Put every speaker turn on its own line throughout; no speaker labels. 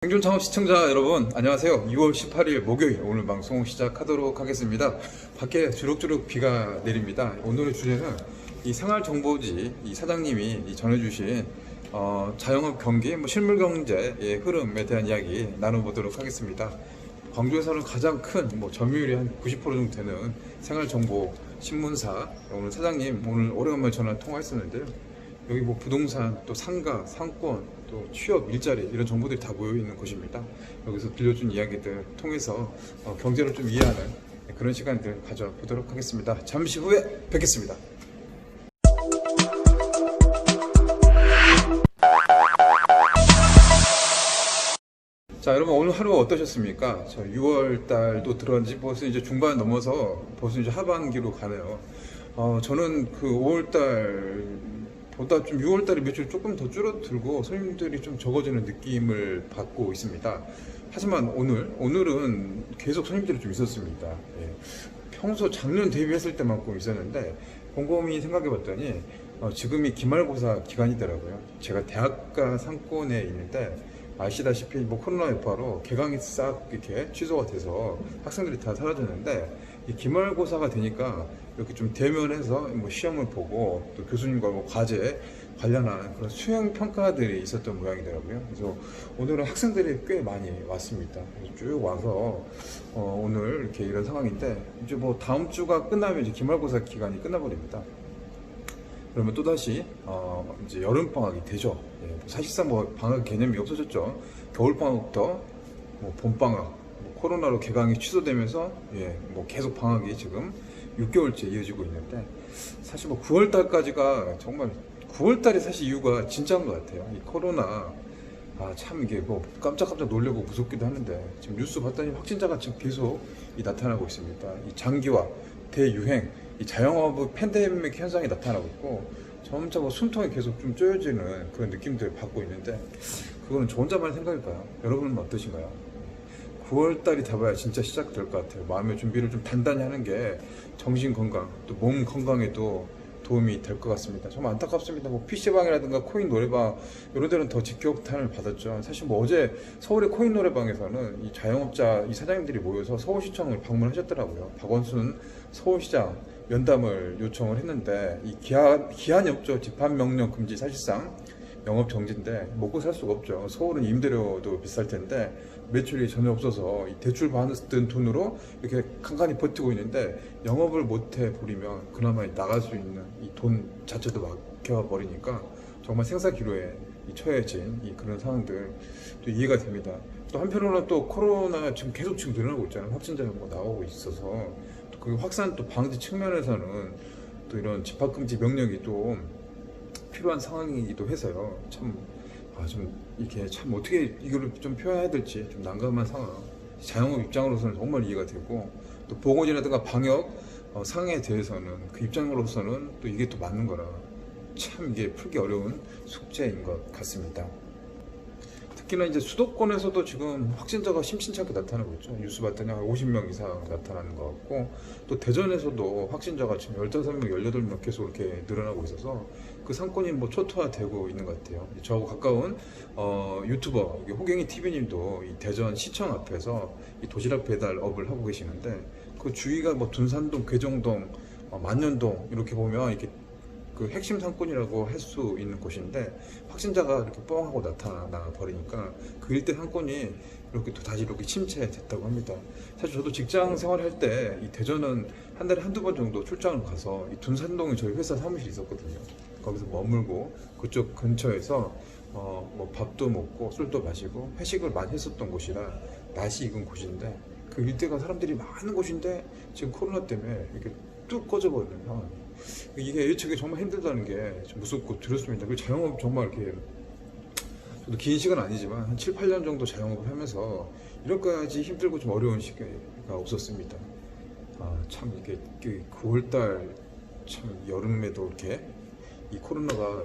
생존 창업 시청자 여러분 안녕하세요. 6월 18일 목요일 오늘 방송 시작하도록 하겠습니다. 밖에 주룩주룩 비가 내립니다. 오늘의 주제는 이 생활정보지 이 사장님이 전해주신 자영업 경기, 실물 경제의 흐름에 대한 이야기 나눠보도록 하겠습니다. 광주에서는 가장 큰 점유율이 한 90% 정도 되는 생활정보 신문사 오늘 사장님 오늘 오래간만에 전화 통화했었는데요. 여기 부동산, 또 상가, 상권, 또 취업, 일자리 이런 정보들이 다 모여있는 곳입니다. 여기서 들려준 이야기들 통해서 경제를 좀 이해하는 그런 시간들 가져보도록 하겠습니다. 잠시 후에 뵙겠습니다. 자, 여러분 오늘 하루 어떠셨습니까? 저 6월 달도 들어간지 벌써 이제 중반 넘어서 벌써 이제 하반기로 가네요. 저는 그 5월 달보다 좀 6월 달에 매출이 조금 더 줄어들고 손님들이 좀 적어지는 느낌을 받고 있습니다. 하지만 오늘은 계속 손님들이 좀 있었습니다. 예. 평소 작년 대비했을 때만큼 있었는데 곰곰이 생각해 봤더니 지금이 기말고사 기간이더라고요. 제가 대학가 상권에 있는데 아시다시피 코로나 여파로 개강이 싹 이렇게 취소가 돼서 학생들이 다 사라졌는데 이 기말고사가 되니까 이렇게 좀 대면해서 시험을 보고 또 교수님과 과제 관련한 그런 수행 평가들이 있었던 모양이더라고요. 그래서 오늘은 학생들이 꽤 많이 왔습니다. 쭉 와서 오늘 이렇게 이런 상황인데 이제 다음 주가 끝나면 이제 기말고사 기간이 끝나버립니다. 그러면 또다시 이제 여름방학이 되죠. 예, 사실상 방학 개념이 없어졌죠. 겨울방학부터 봄방학, 코로나로 개강이 취소되면서 계속 방학이 지금 6개월째 이어지고 있는데 사실 9월달까지가 정말 9월달이 사실 이유가 진짜인 것 같아요. 이 코로나 참 이게 깜짝깜짝 놀래고 무섭기도 하는데 지금 뉴스 봤더니 확진자가 지금 계속 나타나고 있습니다. 이 장기화, 대유행, 이 자영업의 팬데믹 현상이 나타나고 있고 점차 숨통이 계속 좀 쪼여지는 그런 느낌들을 받고 있는데 그거는 저 혼자만의 생각일까요? 여러분은 어떠신가요? 9월달이 돼봐야 진짜 시작될 것 같아요. 마음의 준비를 좀 단단히 하는 게 정신 건강, 또 몸 건강에도 도움이 될 것 같습니다. 정말 안타깝습니다. PC방이라든가 코인 노래방 이런 데는 더 직격탄을 받았죠. 사실 어제 서울의 코인 노래방에서는 이 자영업자 이 사장님들이 모여서 서울시청을 방문하셨더라고요. 박원순 서울시장 면담을 요청을 했는데 이 기한이 없죠. 집합명령 금지 사실상 영업 정지인데 먹고 살 수가 없죠. 서울은 임대료도 비쌀 텐데 매출이 전혀 없어서 이 대출 받은 돈으로 이렇게 간간히 버티고 있는데 영업을 못해 버리면 그나마 나갈 수 있는 이 돈 자체도 막혀 버리니까 정말 생사기로에 처해진 그런 상황들 또 이해가 됩니다. 또 한편으로는 또 코로나 계속 늘어나고 있잖아요. 확진자가 나오고 있어서 또 그 확산 또 방지 측면에서는 또 이런 집합금지 명령이 또 필요한 상황이기도 해서요. 좀 이렇게 어떻게 이거를 좀 표현해야 될지 좀 난감한 상황. 자영업 입장으로서는 정말 이해가 되고 또 보건이라든가 방역 상황에 대해서는 그 입장으로서는 또 이게 또 맞는 거라 참 이게 풀기 어려운 숙제인 것 같습니다. 특히나 이제 수도권에서도 지금 확진자가 심심치 않게 나타나고 있죠. 뉴스 봤더니 한 50명 이상 나타나는 것 같고 또 대전에서도 확진자가 지금 15명, 18명 계속 이렇게 늘어나고 있어서 그 상권이 초토화되고 있는 것 같아요. 저하고 가까운 유튜버 호갱이 TV님도 이 대전 시청 앞에서 이 도시락 배달업을 하고 계시는데 그 주위가 둔산동, 괴정동, 만년동 이렇게 보면 이렇게 그 핵심 상권이라고 할 수 있는 곳인데 확진자가 이렇게 뻥하고 나타나 버리니까 그 일대 상권이 이렇게 또 다시 이렇게 침체됐다고 합니다. 사실 저도 직장 생활할 때 이 대전은 한 달에 한두 번 정도 출장을 가서 이 둔산동에 저희 회사 사무실이 있었거든요. 거기서 머물고 그쪽 근처에서 밥도 먹고 술도 마시고 회식을 많이 했었던 곳이라 낯이 익은 곳인데 그 일대가 사람들이 많은 곳인데 지금 코로나 때문에 이렇게 뚝 꺼져버리는 상황이에요. 이게 예측이 정말 힘들다는 게 좀 무섭고 두렵습니다. 그 자영업 정말 이렇게 저도 긴 시간 아니지만 한 7, 8년 정도 자영업을 하면서 이렇게까지 힘들고 좀 어려운 시기가 없었습니다. 참 이게 9월달 참 여름에도 이렇게 이 코로나가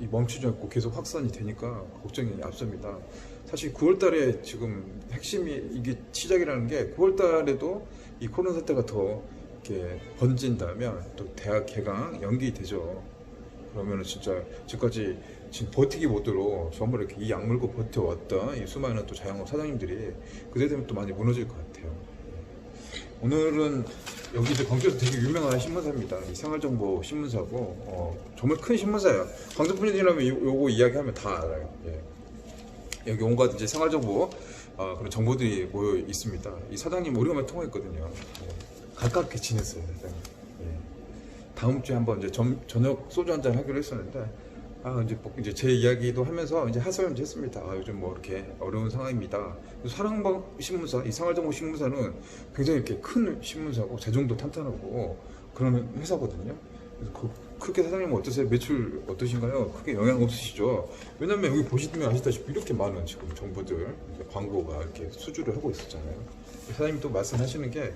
멈추지 않고 계속 확산이 되니까 걱정이 앞섭니다. 사실 9월달에 지금 핵심이 이게 시작이라는 게 9월달에도 이 코로나 사태가 더 이렇게 번진다면 또 대학 개강 연기되죠. 그러면은 진짜 지금까지 지금 버티기 못들어 전부 이렇게 이 악물고 버텨왔던 이 수많은 또 자영업 사장님들이 그대 되면 또 많이 무너질 것 같아요. 오늘은 여기 이제 광주에서 되게 유명한 신문사입니다. 이 생활정보 신문사고 정말 큰 신문사예요. 광주 분들이라면 요거 이야기하면 다 알아요. 예. 여기 온갖 이제 생활정보 그런 정보들이 모여 있습니다. 이 사장님 오래간만에 통화했거든요. 예. 가깝게 지냈어요, 사장님. 예. 다음 주에 한번 이제 저녁 소주 한잔 하기로 했었는데 이제 제 이야기도 하면서 이제 하소연도 했습니다. 요즘 뭐 이렇게 어려운 상황입니다. 사랑방 신문사, 이 생활정보 신문사는 굉장히 이렇게 큰 신문사고 재정도 탄탄하고 그런 회사거든요. 그래서 크게 사장님은 어떠세요? 매출 어떠신가요? 크게 영향 없으시죠? 왜냐면 여기 보시면 아시다시피 이렇게 많은 지금 정보들, 광고가 이렇게 수주를 하고 있었잖아요. 사장님이 또 말씀하시는 게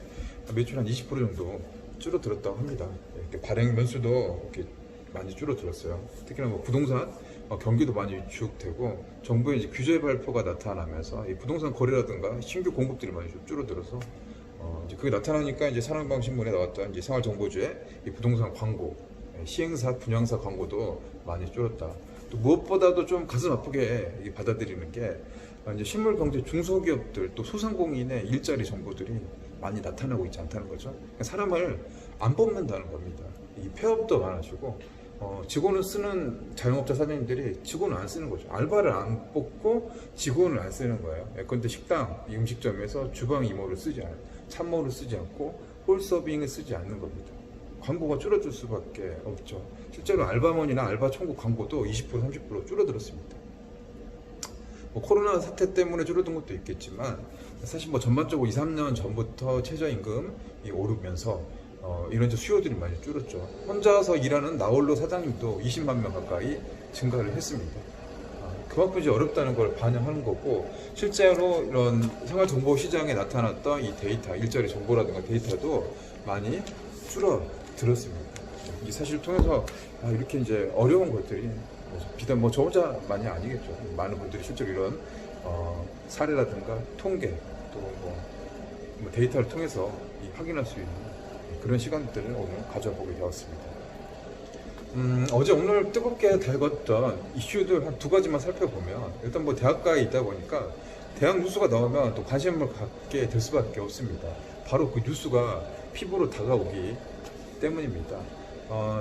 매출 한 20% 정도 줄어들었다고 합니다. 이렇게 발행 면수도 이렇게 많이 줄어들었어요. 특히나 뭐 부동산 경기도 많이 위축되고 정부의 이제 규제 발표가 나타나면서 이 부동산 거래라든가 신규 공급들이 많이 좀 줄어들어서 이제 그게 나타나니까 이제 사랑방 신문에 나왔던 이제 생활정보주의 이 부동산 광고, 시행사, 분양사 광고도 많이 줄었다. 또 무엇보다도 좀 가슴 아프게 받아들이는 게 이제 실물경제 중소기업들 또 소상공인의 일자리 정보들이 많이 나타나고 있지 않다는 거죠. 사람을 안 뽑는다는 겁니다. 이 폐업도 많아지고 직원을 쓰는 자영업자 사장님들이 직원을 안 쓰는 거죠. 알바를 안 뽑고 직원을 안 쓰는 거예요. 그런데 식당, 이 음식점에서 주방 이모를 쓰지 않아요. 참모를 쓰지 않고 홀서빙을 쓰지 않는 겁니다. 광고가 줄어들 수밖에 없죠. 실제로 알바몬이나 알바 천국 광고도 20% 30% 줄어들었습니다. 뭐 코로나 사태 때문에 줄어든 것도 있겠지만 사실 뭐 전반적으로 2, 3년 전부터 최저임금이 오르면서 이런 수요들이 많이 줄었죠. 혼자서 일하는 나홀로 사장님도 20만 명 가까이 증가를 했습니다. 그만큼 이제 어렵다는 걸 반영하는 거고, 실제로 이런 생활정보 시장에 나타났던 이 데이터, 일자리 정보라든가 데이터도 많이 줄어들었습니다. 이 사실을 통해서 이렇게 이제 어려운 것들이 비단 뭐 저 혼자만이 아니겠죠. 많은 분들이 실제로 이런 사례라든가 통계 또 뭐 데이터를 통해서 확인할 수 있는 그런 시간들을 오늘 가져보게 되었습니다. 어제 오늘 뜨겁게 달궜던 이슈들 한 두 가지만 살펴보면, 일단 뭐 대학가에 있다 보니까 대학 뉴스가 나오면 또 관심을 갖게 될 수밖에 없습니다. 바로 그 뉴스가 피부로 다가오기 때문입니다.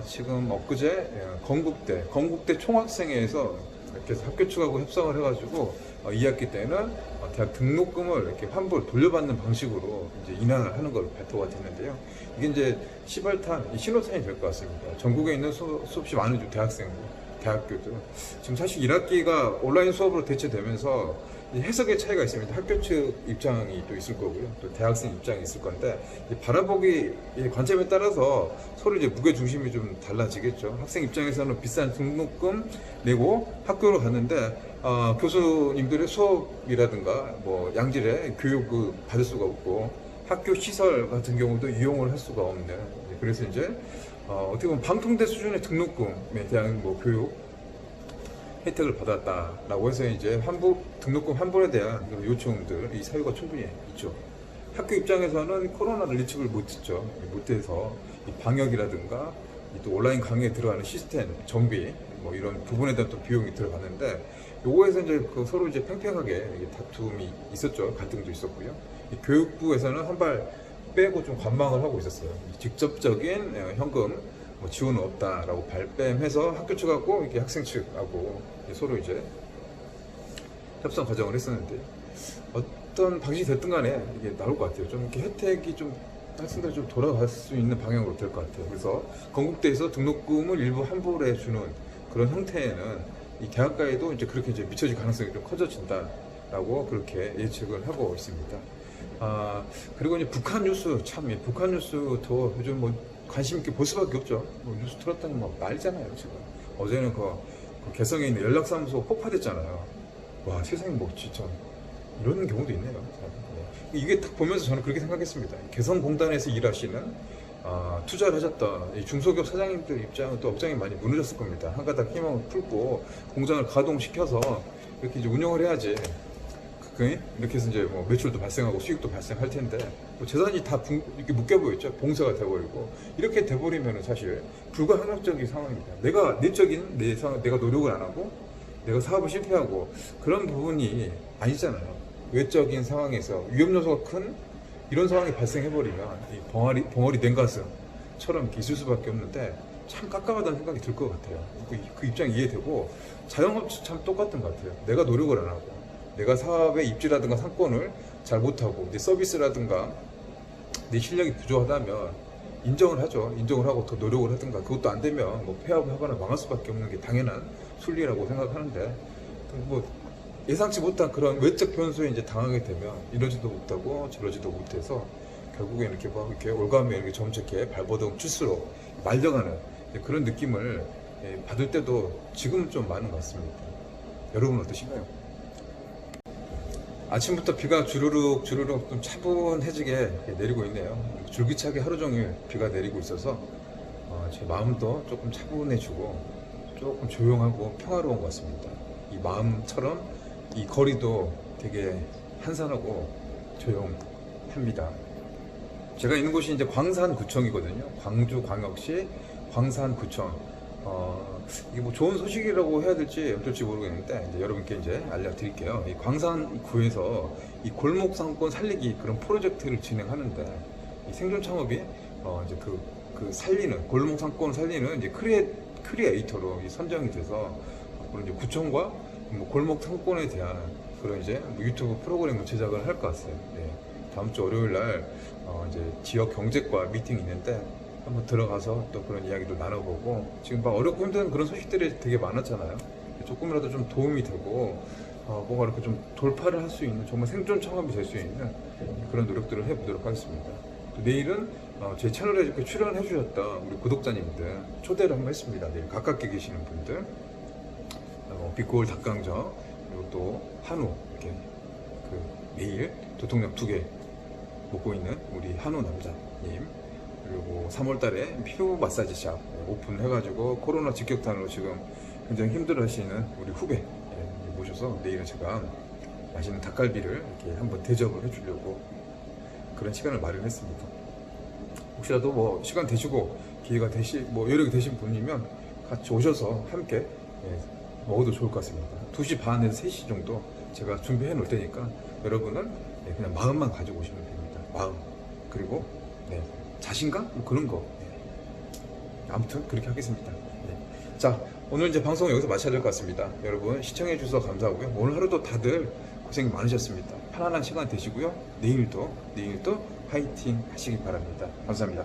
지금 엊그제 건국대 총학생회에서 이렇게 학교 측하고 협상을 해가지고 2학기 때는 대학 등록금을 이렇게 환불 돌려받는 방식으로 이제 인하를 하는 걸로 발표가 됐는데요. 이게 이제 시발탄, 신호탄이 될 것 같습니다. 전국에 있는 수없이 많은 대학교들 지금 사실 1학기가 온라인 수업으로 대체되면서 해석의 차이가 있습니다. 학교 측 입장이 또 있을 거고요, 또 대학생 입장이 있을 건데 관아보기 관점에 따라서 서로 이제 무게 중심이 좀 달라지겠죠. 학생 입장에서는 비싼 등록금 내고 학교로 갔는데 교수님들의 수업이라든가 뭐 양질의 교육을 받을 수가 없고 학교 시설 같은 경우도 이용을 할 수가 없는, 그래서 이제 어떻게 보면 방통대 수준의 등록금에 대한 뭐 교육 혜택을 받았다라고 해서 이제 등록금 환불에 대한 요청들, 이 사유가 충분히 있죠. 학교 입장에서는 코로나를 예측을 못했죠. 못해서 이 방역이라든가 또 온라인 강의에 들어가는 시스템 정비 뭐 이런 부분에 대한 또 비용이 들어갔는데, 요거에서 이제 서로 이제 팽팽하게 다툼이 있었죠. 갈등도 있었고요. 이 교육부에서는 한 발 빼고 좀 관망을 하고 있었어요. 직접적인 현금 지원은 없다라고 발뺌해서 학교 측하고 이렇게 학생 측하고 서로 이제 협상 과정을 했었는데, 어떤 방식이 됐든 간에 이게 나올 것 같아요. 좀 이렇게 혜택이 좀 학생들 좀 돌아갈 수 있는 방향으로 될 것 같아요. 그래서 건국대에서 등록금을 일부 환불해 주는 그런 형태에는 이 대학가에도 이제 그렇게 이제 미쳐질 가능성이 좀 커져진다라고 그렇게 예측을 하고 있습니다. 그리고 이제 북한 뉴스, 북한 뉴스도 요즘 뭐 관심 있게 볼 수밖에 없죠. 뭐 뉴스 틀었더니 뭐 난리잖아요 지금. 어제는 그 개성에 있는 연락사무소 폭파됐잖아요. 와, 세상에 뭐 진짜 이런 경우도 있네요. 이게 딱 보면서 저는 그렇게 생각했습니다. 개성공단에서 일하시는 투자를 하셨던 중소기업 사장님들 입장은 또 업장이 많이 무너졌을 겁니다. 한 가닥 희망을 풀고 공장을 가동시켜서 이렇게 이제 운영을 해야지 이렇게 해서 이제 뭐 매출도 발생하고 수익도 발생할 텐데 뭐 재산이 다 이렇게 묶여 보였죠. 봉쇄가 돼버리고 이렇게 돼버리면은 사실 불가항력적인 상황입니다. 내가 내적인 내가 노력을 안 하고 내가 사업을 실패하고 그런 부분이 아니잖아요. 외적인 상황에서 위험 요소가 큰 이런 상황이 발생해버리면 이 벙어리 된 가슴처럼 이렇게 있을 수밖에 없는데 참 깝깝하다는 생각이 들 것 같아요. 그 입장이 이해되고 자영업도 참 똑같은 것 같아요. 내가 노력을 안 하고 내가 사업의 입지라든가 상권을 잘 못하고 내 서비스라든가 내 실력이 부족하다면 인정을 하죠. 인정을 하고 더 노력을 하든가 그것도 안 되면 뭐 폐업을 하거나 망할 수밖에 없는 게 당연한 순리라고 생각하는데 뭐 예상치 못한 그런 외적 변수에 이제 당하게 되면 이러지도 못하고 저러지도 못해서 결국에 이렇게 막 이렇게 올가며 이렇게 점점 이렇게 발버둥 칠수록 말려가는 그런 느낌을 받을 때도 지금은 좀 많은 것 같습니다. 여러분 어떠신가요? 아침부터 비가 주르륵 좀 차분해지게 내리고 있네요. 줄기차게 하루 종일 비가 내리고 있어서 제 마음도 조금 차분해지고 조금 조용하고 평화로운 것 같습니다. 이 마음처럼 이 거리도 되게 한산하고 조용합니다. 제가 있는 곳이 이제 광산구청이거든요. 광주광역시 광산구청. 이게 뭐 좋은 소식이라고 해야 될지 어떨지 모르겠는데 이제 여러분께 이제 알려드릴게요. 이 광산구에서 이 골목 상권 살리기 그런 프로젝트를 진행하는데 이 생존 창업이 이제 그 살리는 골목 상권 살리는 이제 크리에이터로 선정이 돼서 앞으로 이제 구청과 뭐 골목 상권에 대한 그런 이제 뭐 유튜브 프로그램을 제작을 할 것 같아요. 네. 다음 주 월요일 날 이제 지역 경제과 미팅이 있는데 한번 들어가서 또 그런 이야기도 나눠보고 지금 막 어렵고 힘든 그런 소식들이 되게 많았잖아요. 조금이라도 좀 도움이 되고 뭔가 이렇게 좀 돌파를 할 수 있는 정말 생존 창업이 될 수 있는 그런 노력들을 해보도록 하겠습니다. 또 내일은 제 채널에 이렇게 출연해 주셨던 우리 구독자님들 초대를 한번 했습니다. 내일 가깝게 계시는 분들 빛고울 닭강정 그리고 또 한우 이렇게 매일 도통령 2개 먹고 있는 우리 한우 남자님 그리고 3월달에 피부 마사지샵 오픈해가지고 코로나 직격탄으로 지금 굉장히 힘들어하시는 우리 후배 모셔서 내일은 제가 맛있는 닭갈비를 이렇게 한번 대접을 해주려고 그런 시간을 마련했습니다. 혹시라도 뭐 시간 되시고 기회가 뭐 여력이 되신 분이면 같이 오셔서 함께 먹어도 좋을 것 같습니다. 2시 반에서 3시 정도 제가 준비해 놓을 테니까 여러분은 그냥 마음만 가지고 오시면 됩니다. 마음 그리고 자신감? 뭐 그런 거. 아무튼 그렇게 하겠습니다. 자, 오늘 이제 방송 여기서 마쳐야 될 것 같습니다. 여러분 시청해 주셔서 감사하고요. 오늘 하루도 다들 고생 많으셨습니다. 편안한 시간 되시고요. 내일도 화이팅 하시기 바랍니다. 감사합니다.